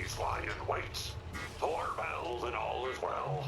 This lion waits. Four bells and all is well.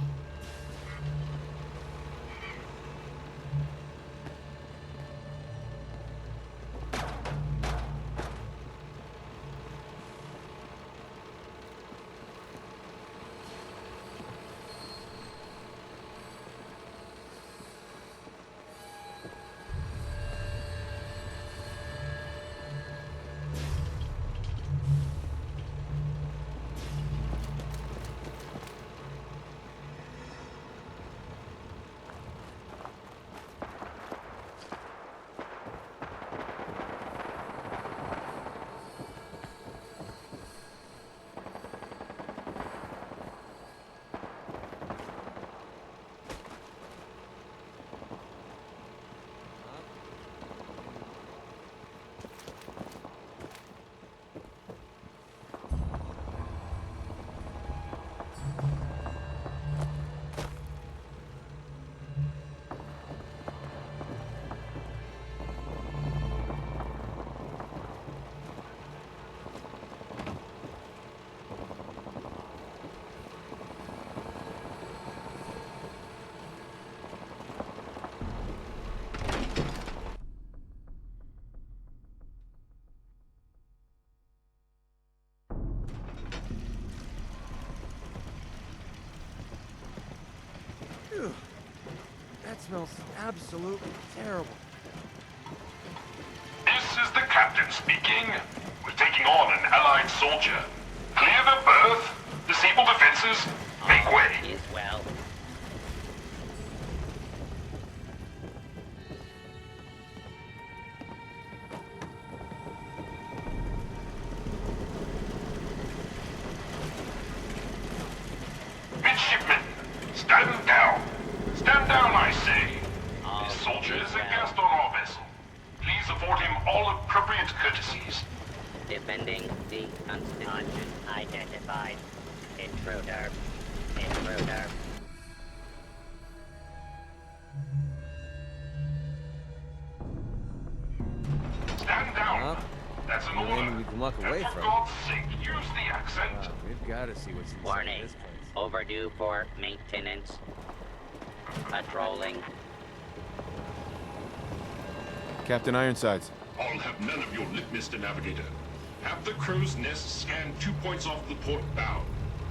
That smells absolutely terrible. This is the captain speaking. We're taking on an allied soldier. Clear the berth. Disable defenses. Make way. Is well. Midshipmen, stand down. Stand down, I say. This soldier is a guest on our vessel. Please afford him all appropriate courtesies. Defending the Constitution. Identified. Intruder. Intruder. Stand down. Well, That's an anything order. we can walk And away for from. God's sake, use the accent. We've got to see what's inside Warning. this place. Overdue for maintenance. Patrolling. Captain Ironsides. I'll have none of your lip, Mr. Navigator. Have the crow's nest scan 2 points off the port bow.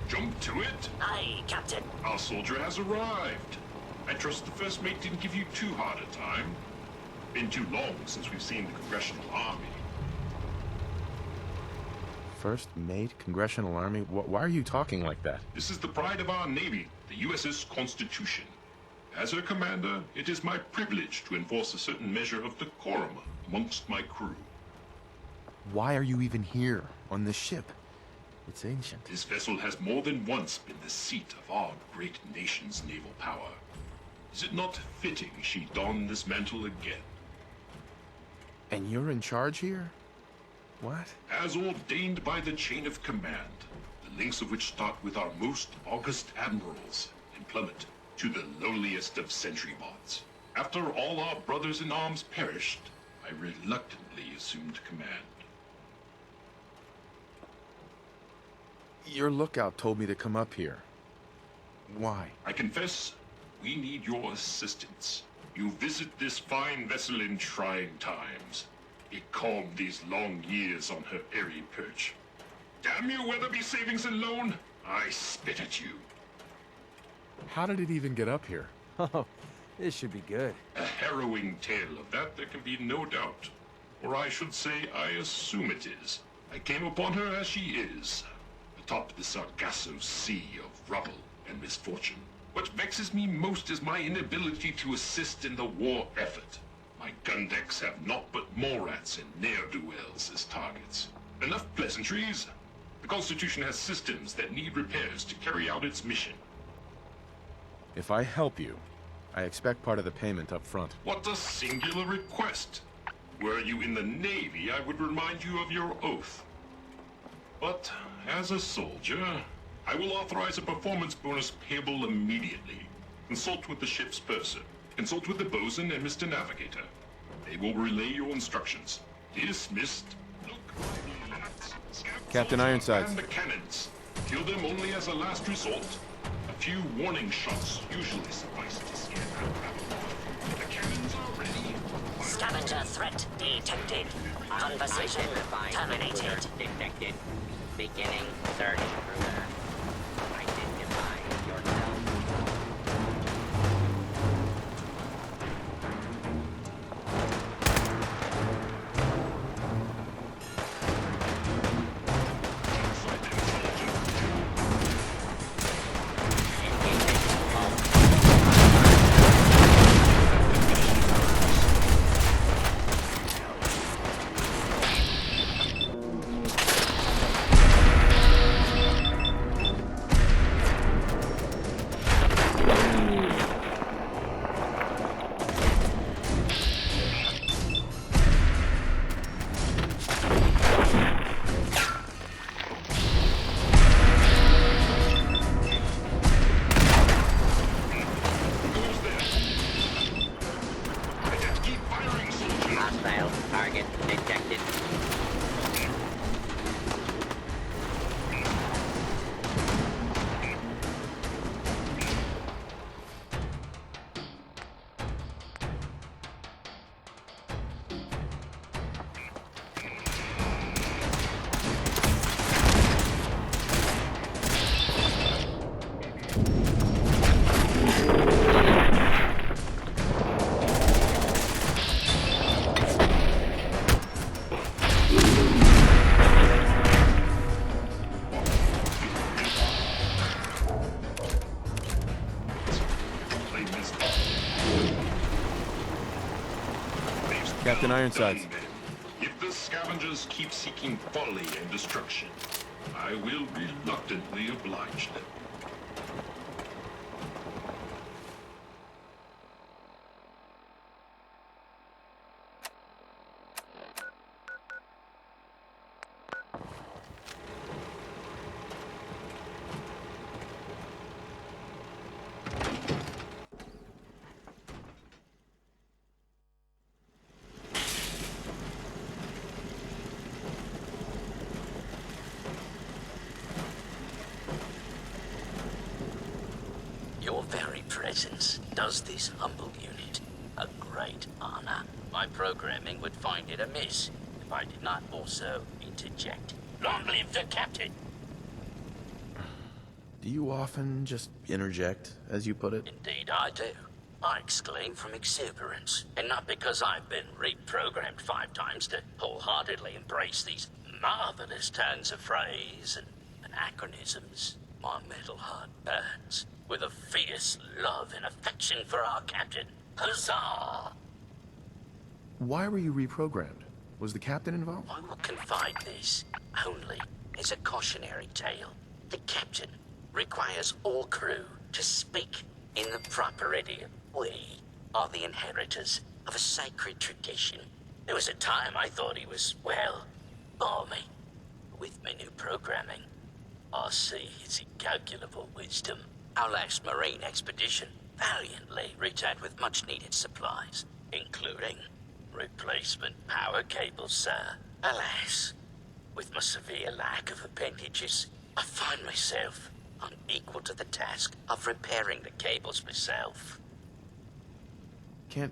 Jump to it. Aye, Captain. Our soldier has arrived. I trust the first mate didn't give you too hard a time. Been too long since we've seen the Congressional Army. First Mate, Congressional Army? Why are you talking like that? This is the pride of our Navy, the USS Constitution. As her commander, it is my privilege to enforce a certain measure of decorum amongst my crew. Why are you even here, on this ship? It's ancient. This vessel has more than once been the seat of our great nation's naval power. Is it not fitting she don this mantle again? And you're in charge here? What? As ordained by the chain of command, the links of which start with our most august admirals and plummet to the lowliest of sentry bots. After all our brothers in arms perished, I reluctantly assumed command. Your lookout told me to come up here. Why? I confess, we need your assistance. You visit this fine vessel in trying times. Be calm these long years on her airy perch. Damn you, Weatherby Savings and Loan! I spit at you. How did it even get up here? Oh, this should be good. A harrowing tale of that there can be no doubt. Or I should say, I assume it is. I came upon her as she is, atop the Sargasso Sea of rubble and misfortune. What vexes me most is my inability to assist in the war effort. My gun decks have naught but Morats and ne'er-do-wells as targets. Enough pleasantries. The Constitution has systems that need repairs to carry out its mission. If I help you, I expect part of the payment up front. What a singular request. Were you in the Navy, I would remind you of your oath. But as a soldier, I will authorize a performance bonus payable immediately. Consult with the ship's purser. Consult with the bosun and Mr. Navigator. They will relay your instructions. Dismissed. Look, Captain Ironsides. and the cannons. Kill them only as a last resort. A few warning shots usually suffice to scare that rabble. The cannons are ready. Scavenger threat detected. Conversation Identify terminated. detected. Beginning search intruder. Identify yourself. Hostile target detected. Captain Ironsides. If the scavengers keep seeking folly and destruction, I will reluctantly oblige them. Your very presence does this humble unit a great honor. My programming would find it amiss if I did not also interject. Long live the captain! Do you often just interject, as you put it? Indeed I do. I exclaim from exuberance, and not because I've been reprogrammed 5 times to wholeheartedly embrace these marvelous turns of phrase and anachronisms. My metal heart burns with a fierce love and affection for our captain. Huzzah! Why were you reprogrammed? Was the captain involved? I will confide this only as a cautionary tale. The captain requires all crew to speak in the proper idiom. We are the inheritors of a sacred tradition. There was a time I thought he was, well, balmy. With my new programming, I see his incalculable wisdom. Our last marine expedition valiantly returned with much-needed supplies, including replacement power cables, sir. Alas, with my severe lack of appendages, I find myself unequal to the task of repairing the cables myself. Can't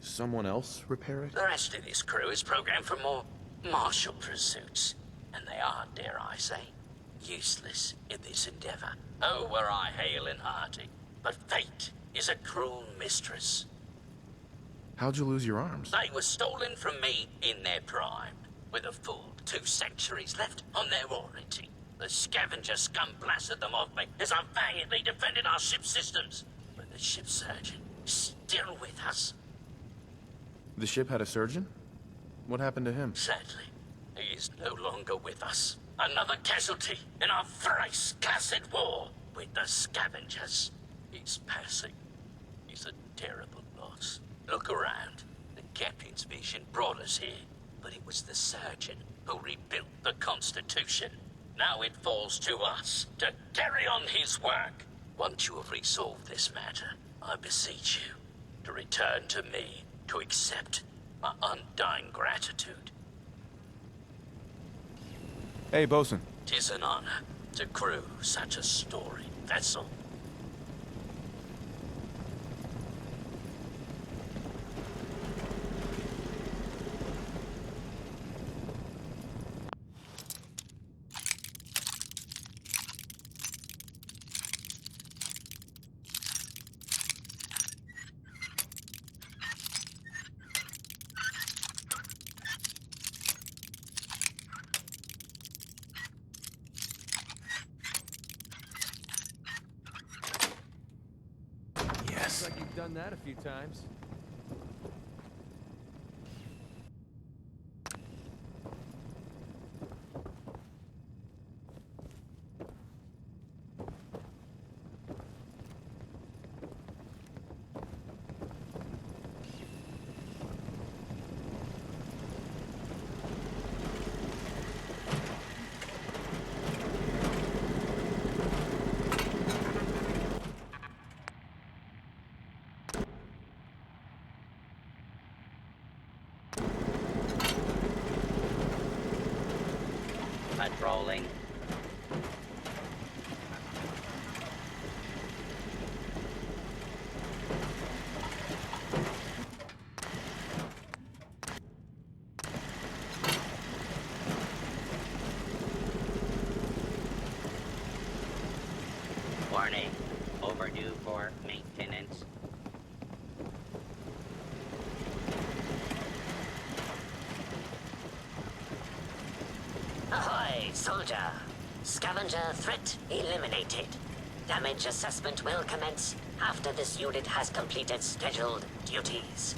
someone else repair it? The rest of this crew is programmed for more martial pursuits, and they are, dare I say, useless in this endeavor. Oh, were I hale and hearty, but fate is a cruel mistress. How'd you lose your arms? They were stolen from me in their prime, with a full 2 centuries left on their warranty. The scavenger scum blasted them off me as I valiantly defended our ship systems. But the ship surgeon is still with us. The ship had a surgeon? What happened to him? Sadly, he is no longer with us. Another casualty in our thrice cursed war with the scavengers. His passing is a terrible loss. Look around. The captain's vision brought us here, but it was the surgeon who rebuilt the Constitution. Now it falls to us to carry on his work. Once you have resolved this matter, I beseech you to return to me to accept my undying gratitude. Hey, bosun. 'Tis an honor, to crew such a storied vessel. Looks like you've done that a few times. Patrolling. Warning. Overdue for maintenance. Ahoy, soldier! Scavenger threat eliminated. Damage assessment will commence after this unit has completed scheduled duties.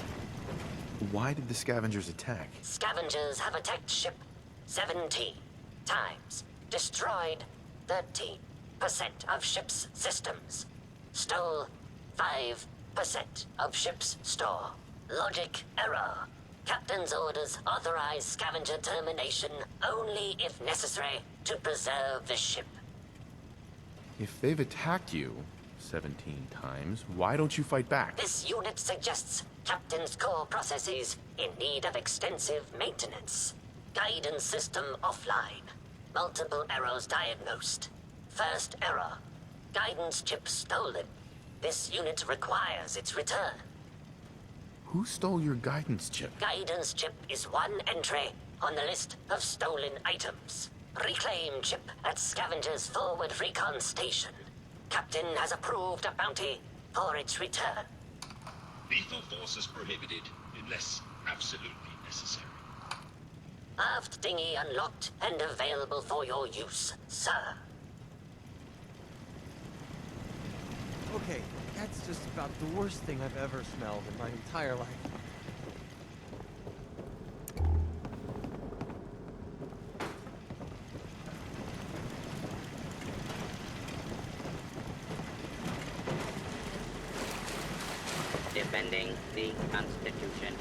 Why did the scavengers attack? Scavengers have attacked ship 17 times, destroyed 13% of ship's systems, stole 5% of ship's store. Logic error. Captain's orders authorize scavenger termination only if necessary to preserve the ship. If they've attacked you 17 times, why don't you fight back? This unit suggests Captain's core processes in need of extensive maintenance. Guidance system offline. Multiple errors diagnosed. First error. Guidance chip stolen. This unit requires its return. Who stole your guidance chip? Guidance chip is one entry on the list of stolen items. Reclaim chip at Scavenger's forward recon station. Captain has approved a bounty for its return. Lethal force is prohibited unless absolutely necessary. Aft dinghy unlocked and available for your use, sir. Okay, that's just about the worst thing I've ever smelled in my entire life. Defending the Constitution.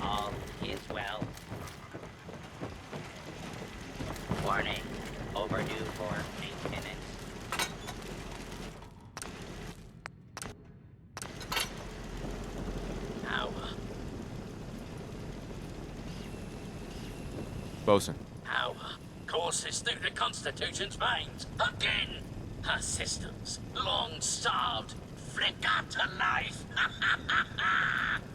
All is well. Warning. Overdue for maintenance. Bosun. How courses through the Constitution's veins again. Her systems, long starved, flicker to life.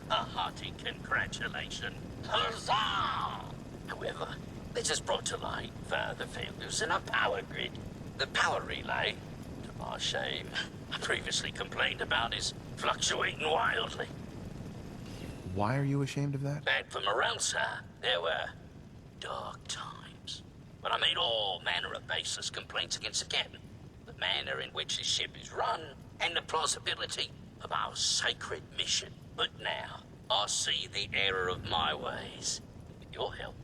A hearty congratulation. Huzzah! However, this has brought to light further failures in our power grid. The power relay, to our shame, I previously complained about, is fluctuating wildly. Why are you ashamed of that? Bad for morale, sir. There were dark times when I made all manner of baseless complaints against the captain, the manner in which his ship is run, and the plausibility of our sacred mission. But now, I see the error of my ways. With your help,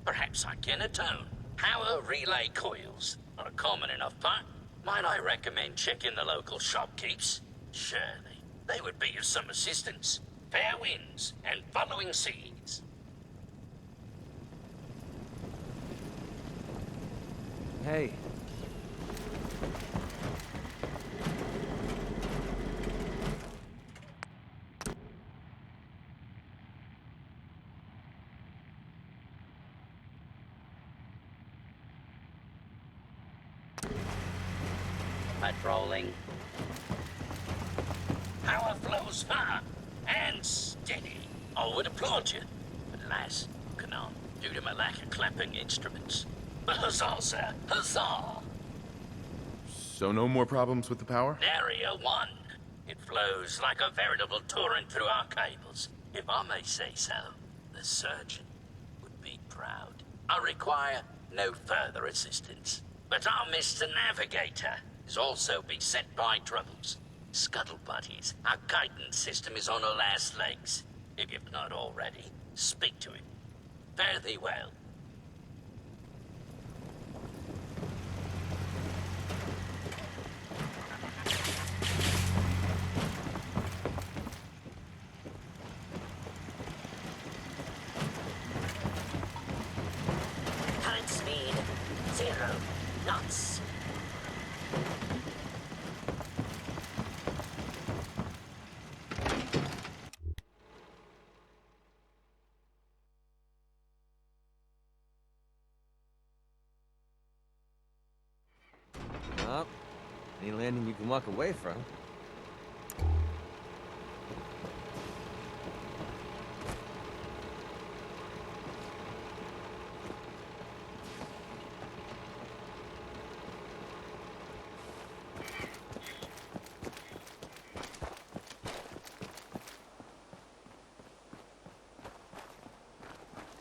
perhaps I can atone. Power relay coils are a common enough part. Might I recommend checking the local shopkeepers? Surely, they would be of some assistance. Fair winds and following seas. Hey. Patrolling. Power flows far and steady. I would applaud you. Alas, cannot, due to my lack of clamping instruments. But huzzah, sir, huzzah! So no more problems with the power? Area 1. It flows like a veritable torrent through our cables. If I may say so, the surgeon would be proud. I require no further assistance. But our Mr. Navigator is also beset by troubles. Scuttle buddies, our guidance system is on her last legs. If you've not already, speak to him. Fare thee well. Current speed 0 knots. Well, any landing you can walk away from.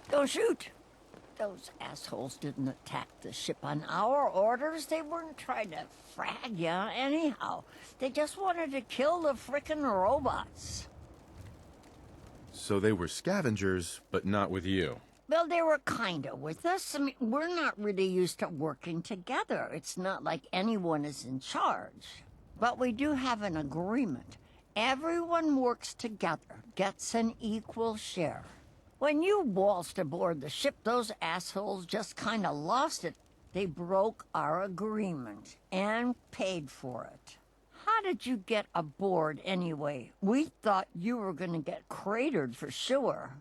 Don't shoot! Those assholes didn't attack the ship on our orders. They weren't trying to frag ya anyhow. They just wanted to kill the frickin' robots. So they were scavengers, but not with you. Well, they were kinda with us. I mean, we're not really used to working together. It's not like anyone is in charge. But we do have an agreement. Everyone works together, gets an equal share. When you waltzed aboard the ship, those assholes just kinda lost it. They broke our agreement and paid for it. How did you get aboard anyway? We thought you were gonna get cratered for sure.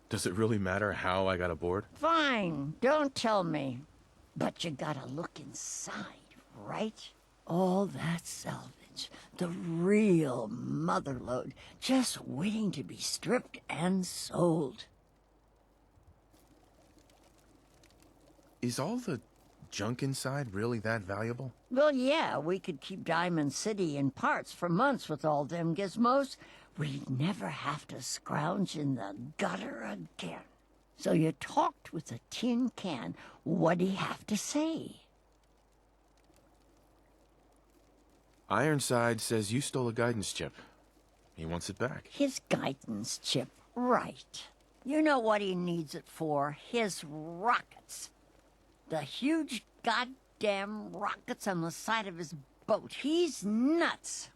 Does it really matter how I got aboard? Fine, don't tell me. But you gotta look inside, right? All that salvage, the real motherlode, just waiting to be stripped and sold. Is all the junk inside really that valuable? Well, yeah, we could keep Diamond City in parts for months with all them gizmos. We'd never have to scrounge in the gutter again. So you talked with a tin can. What'd he have to say? Ironside says you stole a guidance chip. He wants it back. His guidance chip, right. You know what he needs it for? His rockets. The huge goddamn rockets on the side of his boat. He's nuts.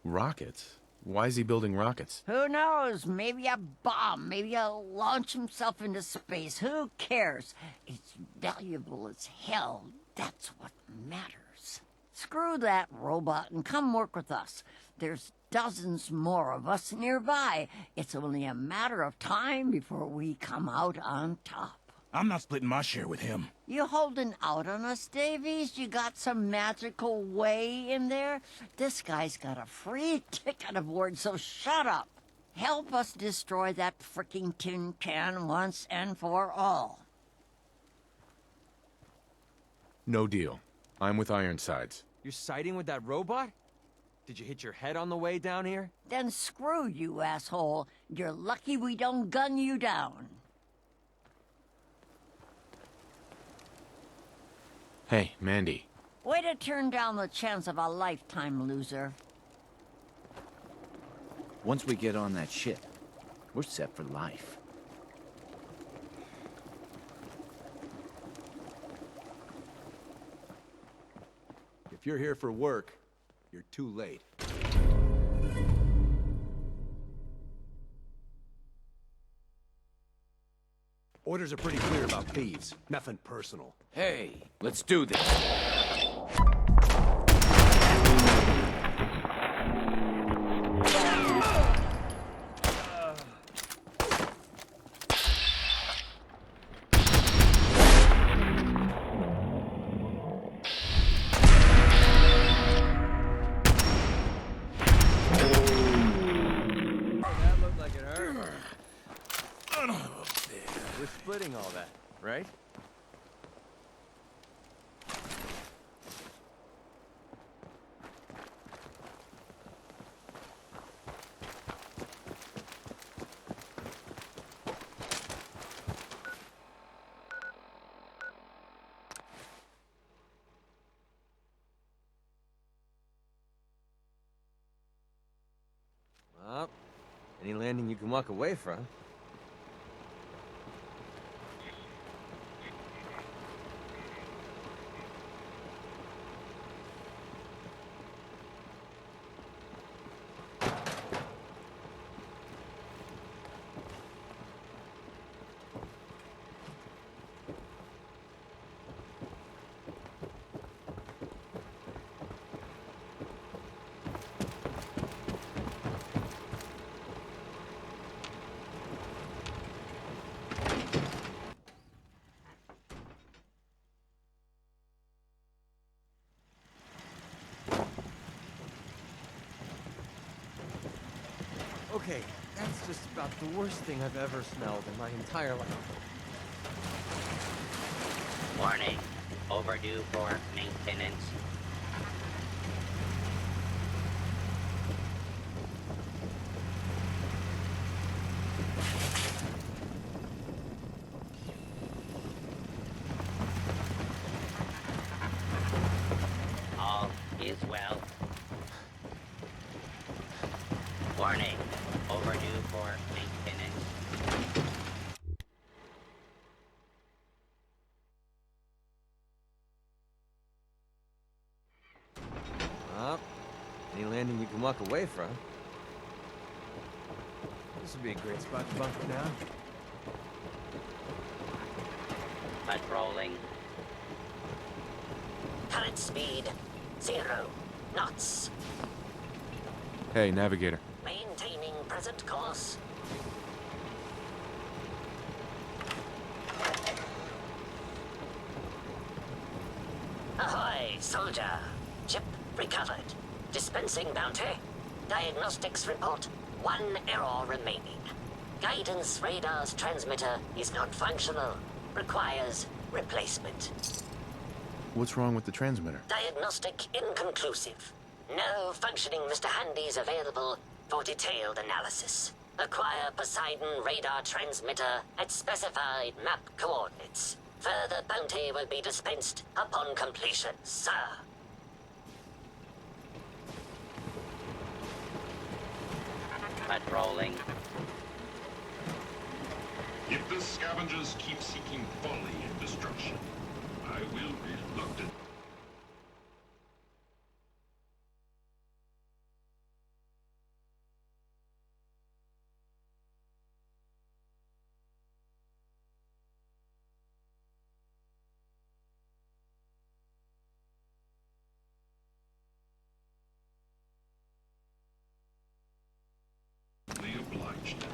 Rockets? Why is he building rockets? Who knows? Maybe a bomb. Maybe he'll launch himself into space. Who cares? It's valuable as hell. That's what matters. Screw that robot and come work with us. There's dozens more of us nearby. It's only a matter of time before we come out on top. I'm not splitting my share with him. You holding out on us, Davies? You got some magical way in there? This guy's got a free ticket aboard, so shut up. Help us destroy that fricking tin can once and for all. No deal. I'm with Ironsides. You're siding with that robot? Did you hit your head on the way down here? Then screw you, asshole. You're lucky we don't gun you down. Hey, Mandy. Way to turn down the chance of a lifetime, loser. Once we get on that ship, we're set for life. If you're here for work, you're too late. Orders are pretty clear about thieves. Nothing personal. Hey, let's do this. That looked like it hurt. We're splitting all that, right? Well, any landing you can walk away from. Okay, that's just about the worst thing I've ever smelled in my entire life. Warning. Overdue for maintenance. All is well. Warning. Overdue for maintenance. Well, any landing you can walk away from. This would be a great spot to bunker down. Patrolling. Current speed 0 knots. Hey, navigator. Maintaining present course. Ahoy, soldier. Chip recovered. Dispensing bounty. Diagnostics report 1 error remaining. Guidance radar's transmitter is not functional. Requires replacement. What's wrong with the transmitter? Diagnostic inconclusive. No functioning Mr. Handy's available for detailed analysis. Acquire Poseidon radar transmitter at specified map coordinates. Further bounty will be dispensed upon completion, sir. Patrolling. If the scavengers keep seeking folly and destruction, I will reluctant. Obliged.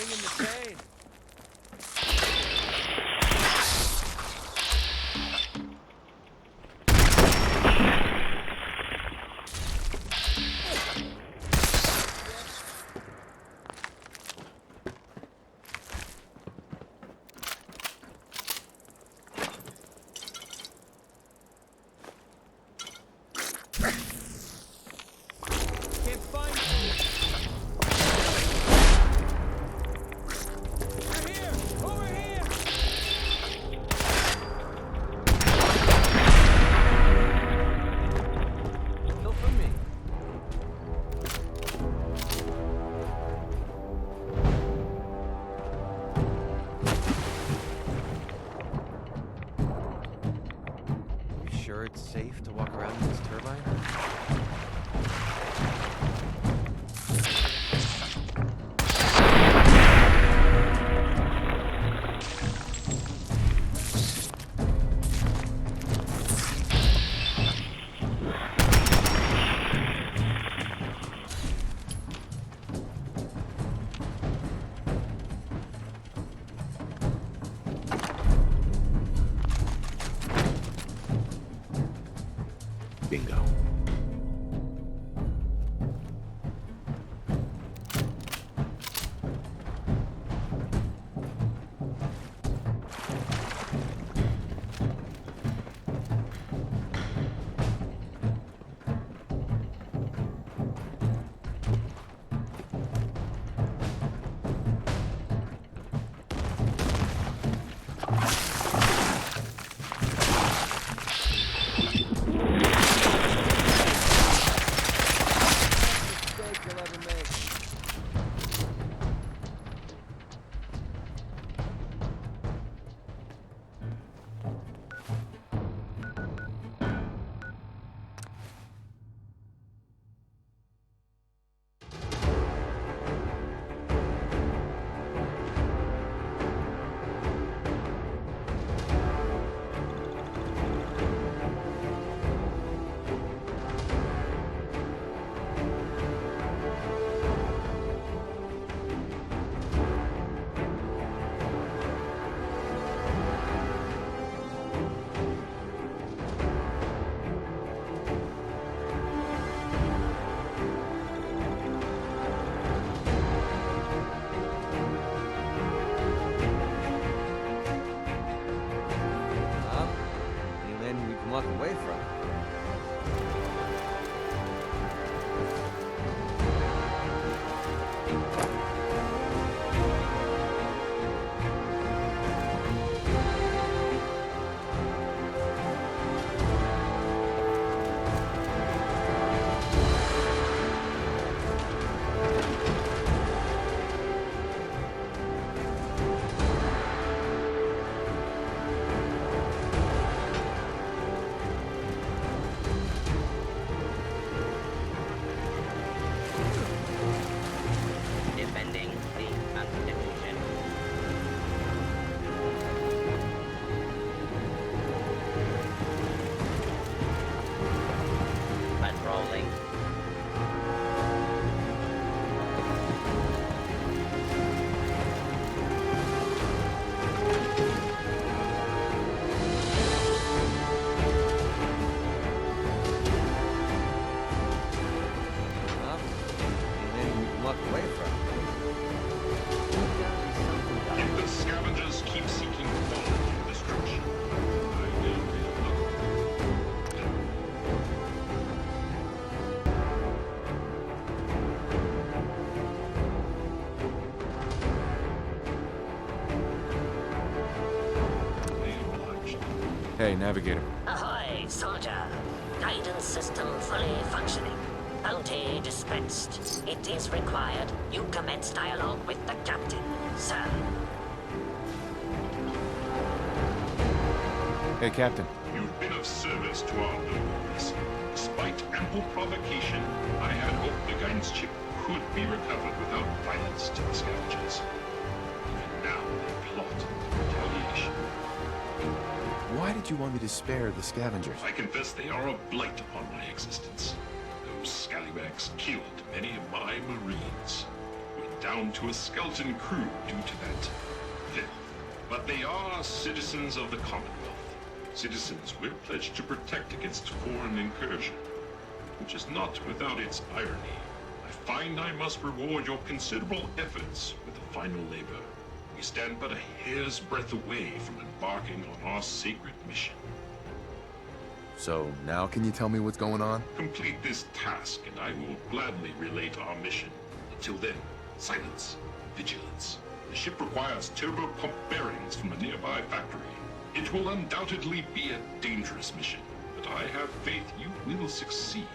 bringing the pain. Can't find you. You're here! Over here! Kill from me. You sure it's safe to walk around in this turbine? Bingo. Mistake you'll ever make. Well, any landing we can walk away from. Defending the Constitution. Patrolling. Well, any landing we can walk away from. If the scavengers keep seeking voluntary destruction, I will be alone. They obliged. Hey, Navigator. Ahoy, soldier. Guidance system fully functioning. Bounty dispensed. It is required you commence dialogue with the captain, sir. Hey, Captain. You've been of service to our nobles. Despite ample provocation, I had hoped the guidance chip could be recovered without violence to the scavengers. Even now they plot retaliation. Why did you want me to spare the scavengers? I confess they are a blight upon my existence. Those scallywags killed many of my marines. With down to a skeleton crew due to that filth. But they are citizens of the Commonwealth. Citizens we're pledged to protect against foreign incursion, which is not without its irony. I find I must reward your considerable efforts with the final labor. We stand but a hair's breadth away from embarking on our sacred mission. So now can you tell me what's going on? Complete this task, and I will gladly relate our mission. Until then, silence, vigilance. The ship requires turbo pump bearings from a nearby factory. It will undoubtedly be a dangerous mission, but I have faith you will succeed.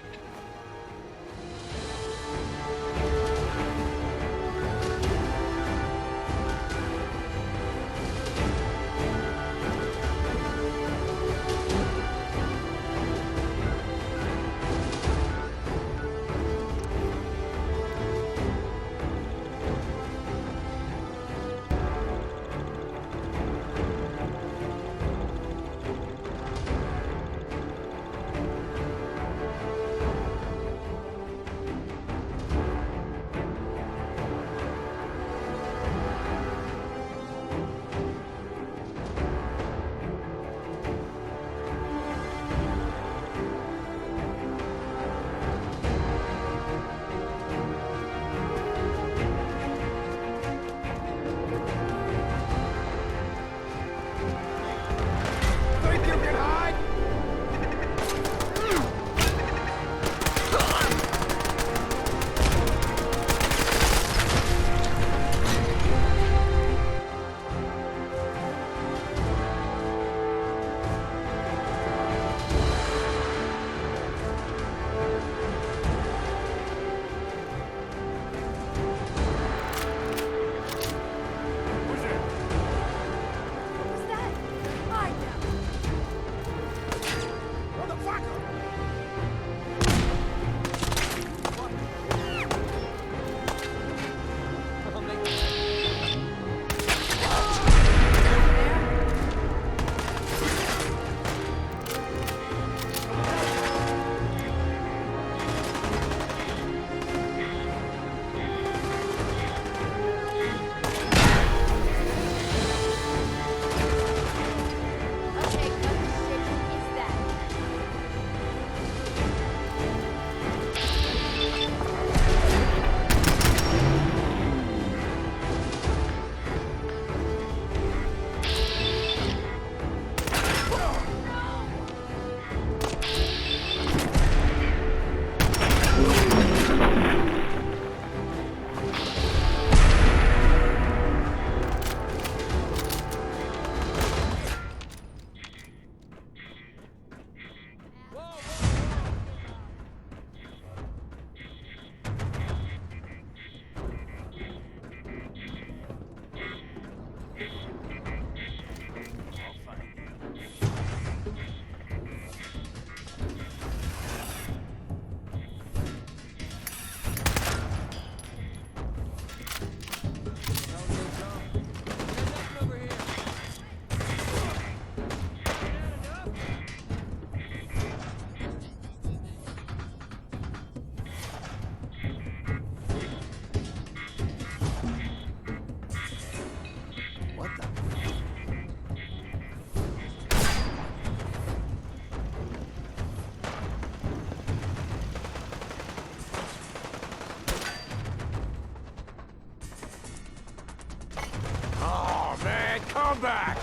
Come back!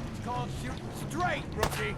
It's called shooting straight, rookie!